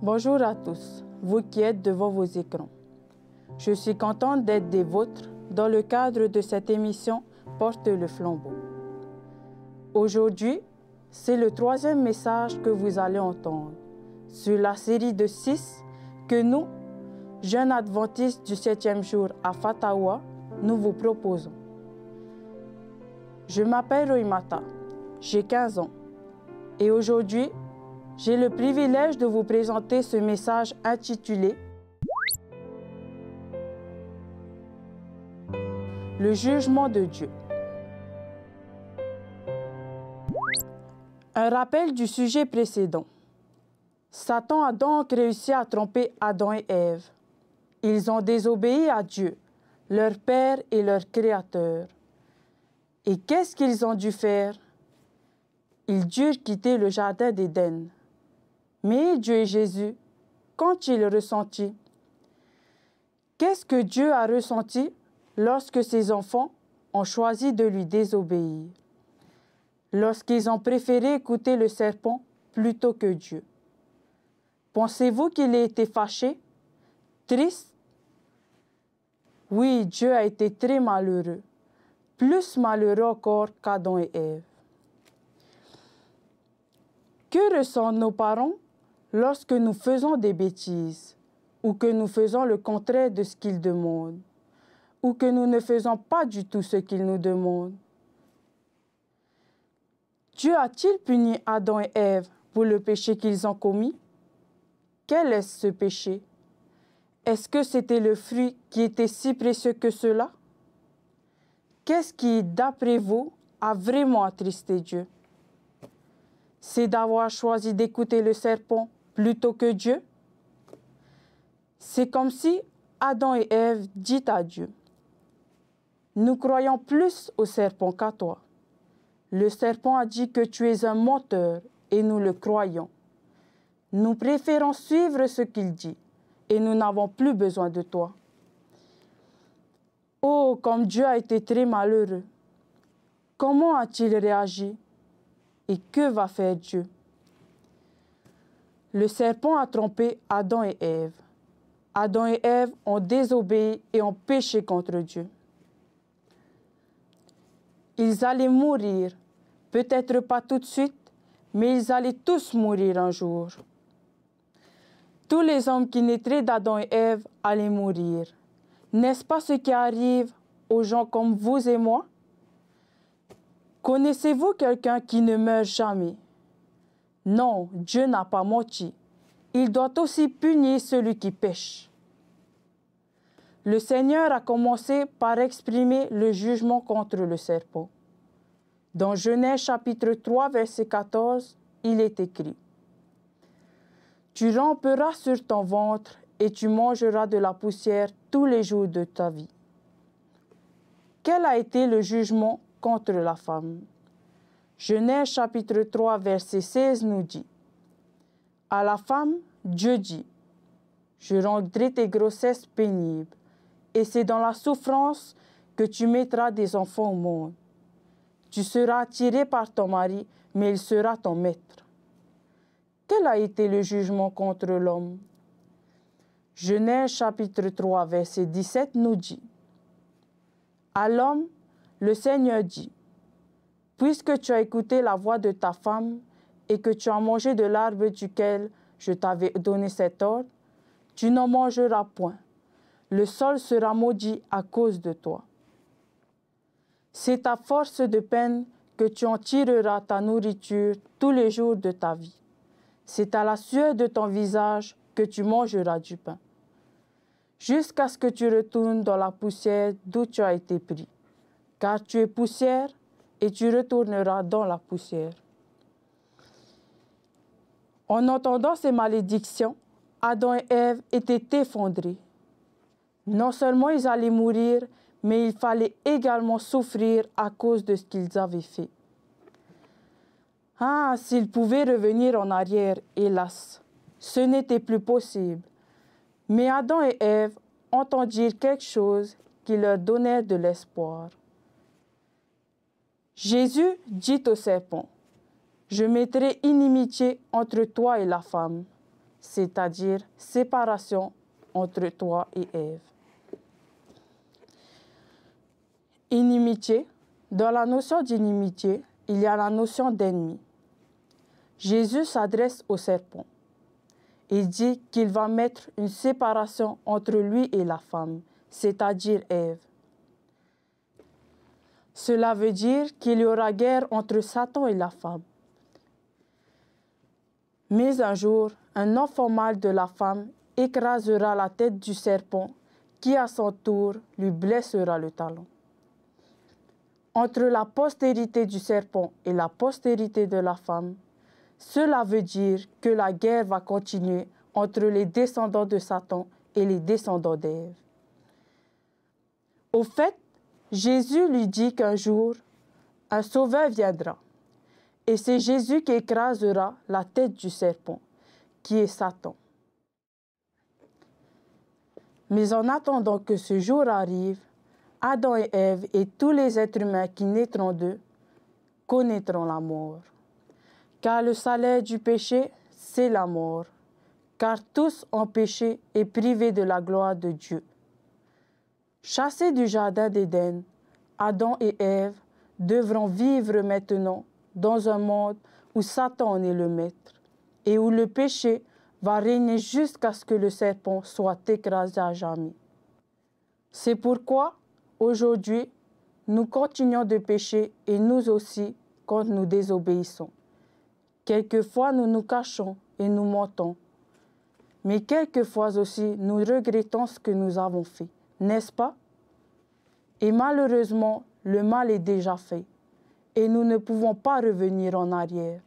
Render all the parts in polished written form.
Bonjour à tous, vous qui êtes devant vos écrans. Je suis contente d'être des vôtres dans le cadre de cette émission Porte le flambeau. Aujourd'hui, c'est le 3e message que vous allez entendre sur la série de 6 que nous, jeunes adventistes du 7e jour à Fatawa, nous vous proposons. Je m'appelle Roimata, j'ai 15 ans et aujourd'hui, j'ai le privilège de vous présenter ce message intitulé « Le jugement de Dieu ». Un rappel du sujet précédent. Satan a donc réussi à tromper Adam et Ève. Ils ont désobéi à Dieu, leur Père et leur Créateur. Et qu'est-ce qu'ils ont dû faire? Ils durent quitter le jardin d'Éden. Mais Dieu et Jésus, qu'ont-ils ressenti? Qu'est-ce que Dieu a ressenti lorsque ses enfants ont choisi de lui désobéir? Lorsqu'ils ont préféré écouter le serpent plutôt que Dieu? Pensez-vous qu'il ait été fâché, triste? Oui, Dieu a été très malheureux, plus malheureux encore qu'Adam et Ève. Que ressentent nos parents lorsque nous faisons des bêtises ou que nous faisons le contraire de ce qu'ils demandent ou que nous ne faisons pas du tout ce qu'ils nous demandent? Dieu a-t-il puni Adam et Ève pour le péché qu'ils ont commis? Quel est ce péché? Est-ce que c'était le fruit qui était si précieux que cela? Qu'est-ce qui, d'après vous, a vraiment attristé Dieu? C'est d'avoir choisi d'écouter le serpent plutôt que Dieu? C'est comme si Adam et Ève dit à Dieu: « Nous croyons plus au serpent qu'à toi. Le serpent a dit que tu es un menteur et nous le croyons. Nous préférons suivre ce qu'il dit et nous n'avons plus besoin de toi. » Oh, comme Dieu a été très malheureux! Comment a-t-il réagi? Et que va faire Dieu? Le serpent a trompé Adam et Ève. Adam et Ève ont désobéi et ont péché contre Dieu. Ils allaient mourir, peut-être pas tout de suite, mais ils allaient tous mourir un jour. Tous les hommes qui naîtraient d'Adam et Ève allaient mourir. N'est-ce pas ce qui arrive aux gens comme vous et moi? Connaissez-vous quelqu'un qui ne meurt jamais? Non, Dieu n'a pas menti. Il doit aussi punir celui qui pêche. Le Seigneur a commencé par exprimer le jugement contre le serpent. Dans Genèse chapitre 3, verset 14, il est écrit: « Tu ramperas sur ton ventre et tu mangeras de la poussière tous les jours de ta vie. » Quel a été le jugement contre la femme? Genèse chapitre 3, verset 16 nous dit: « À la femme, Dieu dit: Je rendrai tes grossesses pénibles, et c'est dans la souffrance que tu mettras des enfants au monde. Tu seras attiré par ton mari, mais il sera ton maître. » Quel a été le jugement contre l'homme? Genèse chapitre 3, verset 17 nous dit: « À l'homme, le Seigneur dit: Puisque tu as écouté la voix de ta femme et que tu as mangé de l'arbre duquel je t'avais donné cet ordre, tu n'en mangeras point. Le sol sera maudit à cause de toi. C'est à force de peine que tu en tireras ta nourriture tous les jours de ta vie. C'est à la sueur de ton visage que tu mangeras du pain, jusqu'à ce que tu retournes dans la poussière d'où tu as été pris. Car tu es poussière, et tu retourneras dans la poussière. » En entendant ces malédictions, Adam et Ève étaient effondrés. Non seulement ils allaient mourir, mais il fallait également souffrir à cause de ce qu'ils avaient fait. Ah, s'ils pouvaient revenir en arrière, hélas, ce n'était plus possible. Mais Adam et Ève entendirent quelque chose qui leur donnait de l'espoir. Jésus dit au serpent: « Je mettrai inimitié entre toi et la femme. c'est-à-dire séparation entre toi et Ève. Inimitié. Dans la notion d'inimitié, il y a la notion d'ennemi. Jésus s'adresse au serpent. Il dit qu'il va mettre une séparation entre lui et la femme, c'est-à-dire Ève. Cela veut dire qu'il y aura guerre entre Satan et la femme. Mais un jour, un enfant mâle de la femme écrasera la tête du serpent qui, à son tour, lui blessera le talon. Entre la postérité du serpent et la postérité de la femme, cela veut dire que la guerre va continuer entre les descendants de Satan et les descendants d'Ève. Au fait, Jésus lui dit qu'un jour, un sauveur viendra. Et c'est Jésus qui écrasera la tête du serpent, qui est Satan. Mais en attendant que ce jour arrive, Adam et Ève et tous les êtres humains qui naîtront d'eux connaîtront la mort. Car le salaire du péché, c'est la mort. Car tous ont péché et privés de la gloire de Dieu. Chassés du jardin d'Éden, Adam et Ève devront vivre maintenant dans un monde où Satan est le maître et où le péché va régner jusqu'à ce que le serpent soit écrasé à jamais. C'est pourquoi, aujourd'hui, nous continuons de pécher et nous aussi quand nous désobéissons. Quelquefois, nous nous cachons et nous mentons. Mais quelquefois aussi, nous regrettons ce que nous avons fait, n'est-ce pas? Et malheureusement, le mal est déjà fait et nous ne pouvons pas revenir en arrière.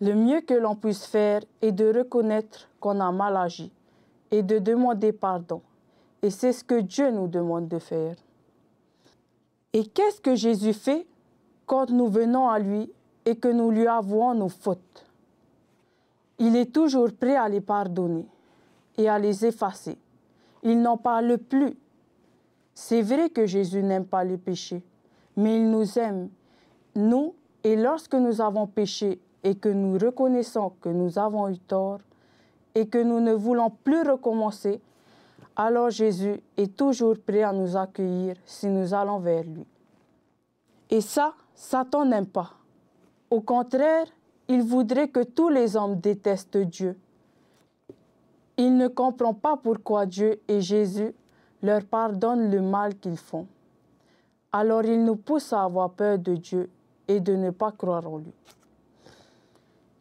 Le mieux que l'on puisse faire est de reconnaître qu'on a mal agi et de demander pardon. Et c'est ce que Dieu nous demande de faire. Et qu'est-ce que Jésus fait quand nous venons à lui et que nous lui avouons nos fautes? Il est toujours prêt à les pardonner et à les effacer. Il n'en parle plus. C'est vrai que Jésus n'aime pas les péchés, mais il nous aime, nous, et lorsque nous avons péché et que nous reconnaissons que nous avons eu tort et que nous ne voulons plus recommencer, alors Jésus est toujours prêt à nous accueillir si nous allons vers lui. Et ça, Satan n'aime pas. Au contraire, il voudrait que tous les hommes détestent Dieu. Il ne comprend pas pourquoi Dieu et Jésus leur pardonnent le mal qu'ils font. Alors il nous pousse à avoir peur de Dieu et de ne pas croire en lui.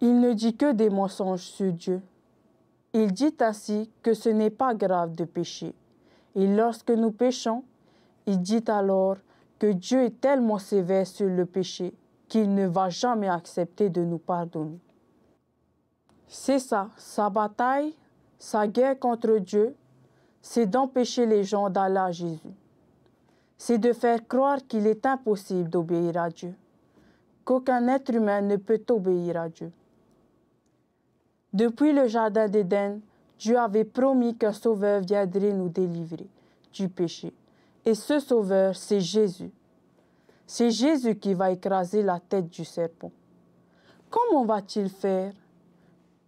Il ne dit que des mensonges sur Dieu. Il dit ainsi que ce n'est pas grave de pécher. Et lorsque nous péchons, il dit alors que Dieu est tellement sévère sur le péché qu'il ne va jamais accepter de nous pardonner. C'est ça, sa bataille, sa guerre contre Dieu, c'est d'empêcher les gens d'aller à Jésus. C'est de faire croire qu'il est impossible d'obéir à Dieu, qu'aucun être humain ne peut obéir à Dieu. Depuis le jardin d'Éden, Dieu avait promis qu'un sauveur viendrait nous délivrer du péché. Et ce sauveur, c'est Jésus. C'est Jésus qui va écraser la tête du serpent. Comment va-t-il faire?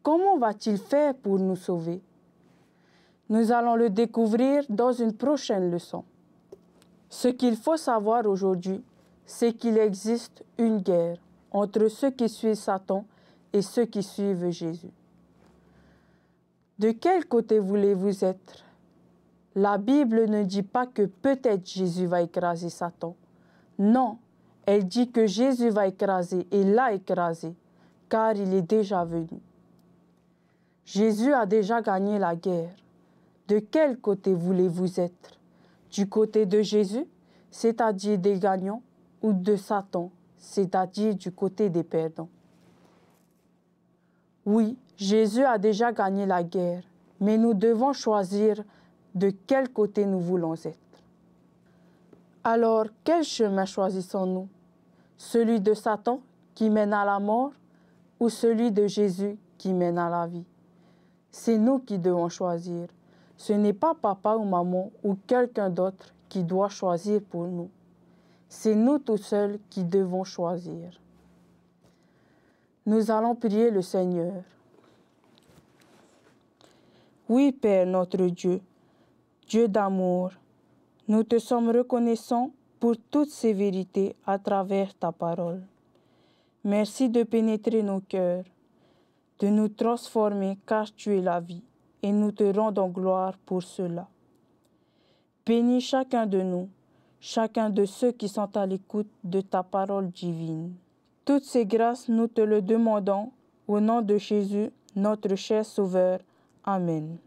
Comment va-t-il faire pour nous sauver? Nous allons le découvrir dans une prochaine leçon. Ce qu'il faut savoir aujourd'hui, c'est qu'il existe une guerre entre ceux qui suivent Satan et ceux qui suivent Jésus. De quel côté voulez-vous être? La Bible ne dit pas que peut-être Jésus va écraser Satan. Non, elle dit que Jésus va écraser et l'a écrasé, car il est déjà venu. Jésus a déjà gagné la guerre. De quel côté voulez-vous être? Du côté de Jésus, c'est-à-dire des gagnants, ou de Satan, c'est-à-dire du côté des perdants? Oui, Jésus a déjà gagné la guerre, mais nous devons choisir de quel côté nous voulons être. Alors, quel chemin choisissons-nous? Celui de Satan qui mène à la mort ou celui de Jésus qui mène à la vie? C'est nous qui devons choisir. Ce n'est pas papa ou maman ou quelqu'un d'autre qui doit choisir pour nous. C'est nous tout seuls qui devons choisir. Nous allons prier le Seigneur. Oui, Père notre Dieu, Dieu d'amour, nous te sommes reconnaissants pour toutes ces vérités à travers ta parole. Merci de pénétrer nos cœurs, de nous transformer car tu es la vie et nous te rendons gloire pour cela. Bénis chacun de nous, chacun de ceux qui sont à l'écoute de ta parole divine. Toutes ces grâces, nous te le demandons au nom de Jésus, notre cher Sauveur. Amen.